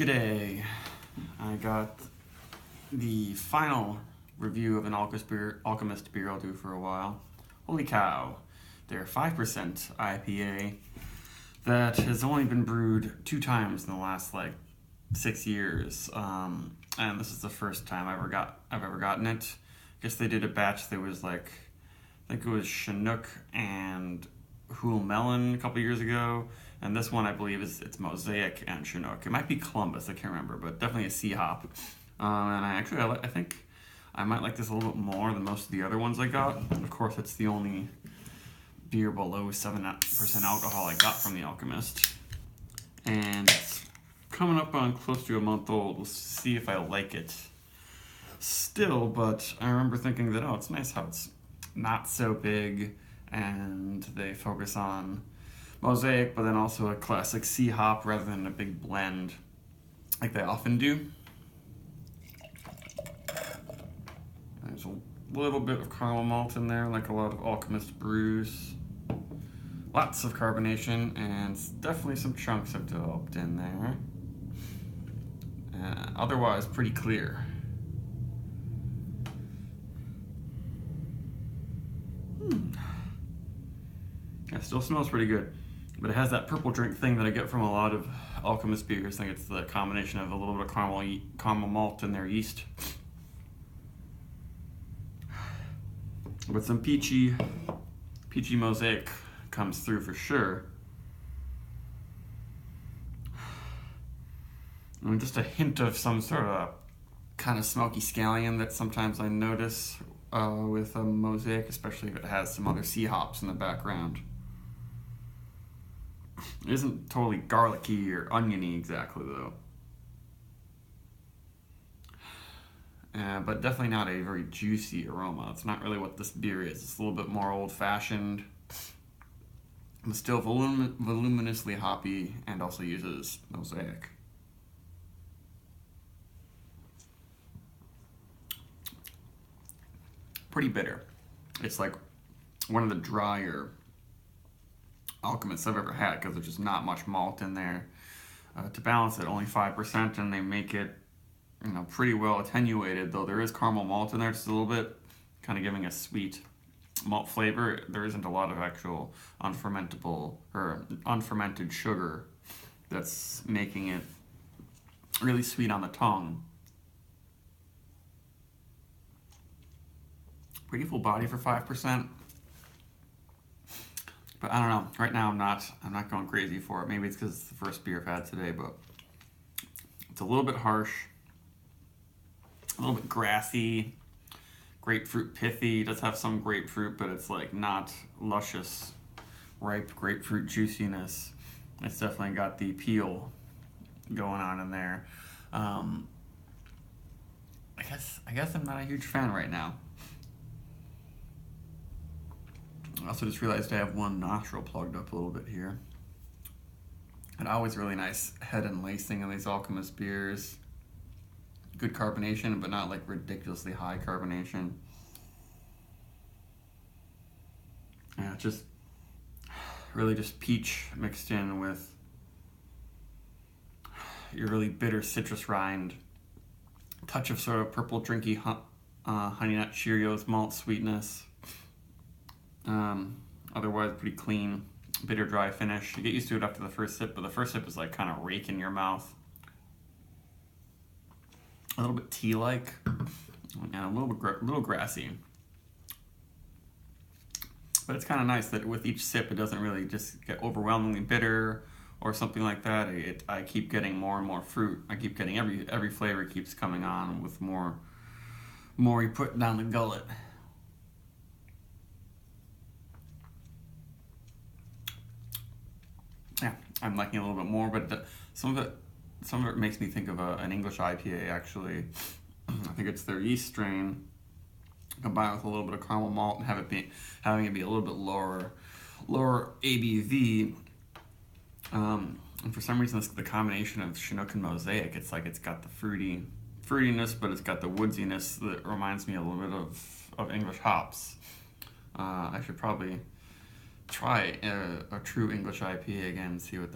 G'day. I got the final review of an Alchemist beer I'll do for a while. Holy Cow. They're 5% IPA that has only been brewed 2 times in the last 6 years. And this is the first time I've ever gotten it. I guess they did a batch that was I think it was Chinook and Huel Melon a couple years ago. And this one, I believe, it's Mosaic and Chinook. It might be Columbus, I can't remember, but definitely a sea hop. And I think I might like this a little bit more than most of the other ones I got. Of course, it's the only beer below 7% alcohol I got from the Alchemist. And it's coming up on close to a month old. We'll see if I like it still, but I remember thinking that, it's nice how it's not so big, and they focus on Mosaic, but then also a classic sea hop rather than a big blend like they often do. There's a little bit of caramel malt in there, like a lot of Alchemist brews. Lots of carbonation, and definitely some chunks have developed in there. Otherwise, pretty clear. It still smells pretty good. But it has that purple drink thing that I get from a lot of Alchemist beers. I think it's the combination of a little bit of caramel malt in their yeast. But some peachy Mosaic comes through for sure. And just a hint of some sort of kind of smoky scallion that sometimes I notice with a Mosaic, especially if it has some other sea hops in the background. It isn't totally garlicky or oniony exactly, though. But definitely not a very juicy aroma. It's not really what this beer is. It's a little bit more old-fashioned, but still voluminously hoppy, and also uses Mosaic. Pretty bitter. It's like one of the drier Alchemists I've ever had, because there's just not much malt in there to balance it. Only 5%, and they make it pretty well attenuated, though there is caramel malt in there just a little bit, kind of giving a sweet malt flavor. There isn't a lot of actual unfermentable or unfermented sugar that's making it really sweet on the tongue. Pretty full body for 5%. But I don't know. Right now I'm not going crazy for it. Maybe it's because it's the first beer I've had today, but it's a little bit harsh, a little bit grassy, grapefruit pithy. It does have some grapefruit, but it's not luscious, ripe grapefruit juiciness. It's definitely got the peel going on in there. I guess I'm not a huge fan right now. I also just realized I have one nostril plugged up a little bit here. And always really nice head and lacing in these Alchemist beers. Good carbonation, but not ridiculously high carbonation. Yeah, just really just peach mixed in with your really bitter citrus rind. Touch of sort of purple drinky Honey Nut Cheerios malt sweetness. Otherwise pretty clean, bitter dry finish. You get used to it after the first sip, but the first sip is kind of rake in your mouth. A little bit tea-like, and a little grassy. But it's kind of nice that with each sip, it doesn't really just get overwhelmingly bitter or something like that. I keep getting more and more fruit. I keep getting every flavor keeps coming on with more you put down the gullet. Yeah, I'm liking it a little bit more, but some of it makes me think of an English IPA, actually. I think it's their yeast strain combined with a little bit of caramel malt and having it be a little bit lower ABV. And for some reason, the combination of Chinook and Mosaic, it's got the fruitiness, but it's got the woodsiness that reminds me a little bit of English hops. I should probably try a true English IPA again and see what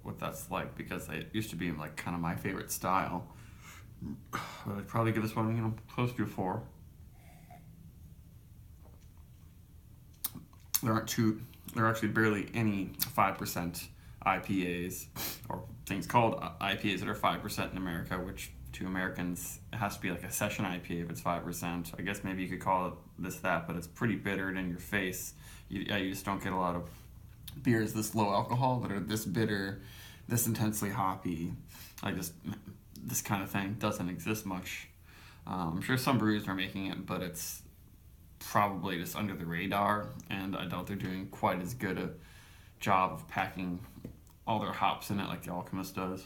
what that's like, because it used to be like kind of my favorite style. But I'd probably give this one, you know, close to a 4. There are actually barely any 5% IPAs, or things called IPAs that are 5% in America, which to Americans it has to be like a session IPA if it's 5%. I guess maybe you could call it that, but it's pretty bitter and in your face. You just don't get a lot of beers this low alcohol that are this bitter, this intensely hoppy. Like this kind of thing doesn't exist much. I'm sure some breweries are making it, but it's probably just under the radar, and I doubt they're doing quite as good a job of packing all their hops in it like the Alchemist does.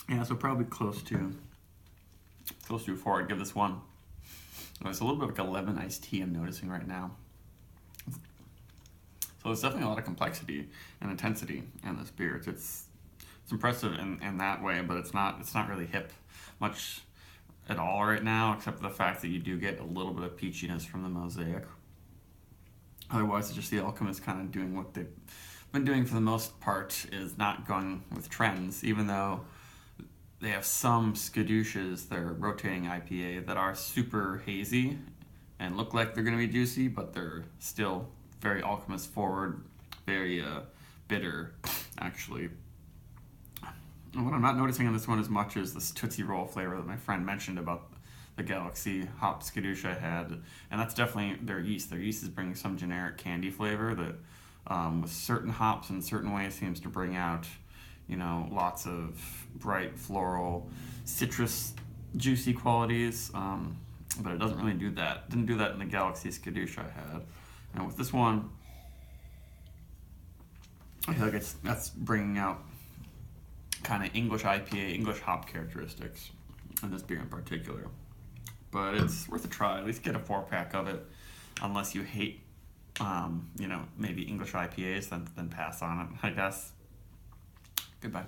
Yeah, so probably close to a 4. I'd give this one. It's a little bit like a lemon iced tea I'm noticing right now. So there's definitely a lot of complexity and intensity in this beer. It's impressive in that way, but it's not really hip much at all right now, except for the fact that you do get a little bit of peachiness from the Mosaic. Otherwise, it's just the Alchemist kind of doing what they've been doing for the most part, is not going with trends, even though they have some skadooshas, their rotating IPA, that are super hazy and look like they're going to be juicy, but they're still very Alchemist forward, very bitter, actually. And what I'm not noticing in this one as much is this Tootsie Roll flavor that my friend mentioned about the Galaxy hop skadoosh I had, and that's definitely their yeast. Their yeast is bringing some generic candy flavor that, with certain hops in certain ways, seems to bring out, you know, lots of bright floral, citrus, juicy qualities. But it doesn't really do that. Didn't do that in the Galaxy skadoosh I had. And with this one, I feel like that's bringing out kind of English IPA, English hop characteristics in this beer in particular. But it's worth a try. At least get a 4-pack of it, unless you hate, you know, maybe English IPAs. Then pass on it, I guess. Goodbye.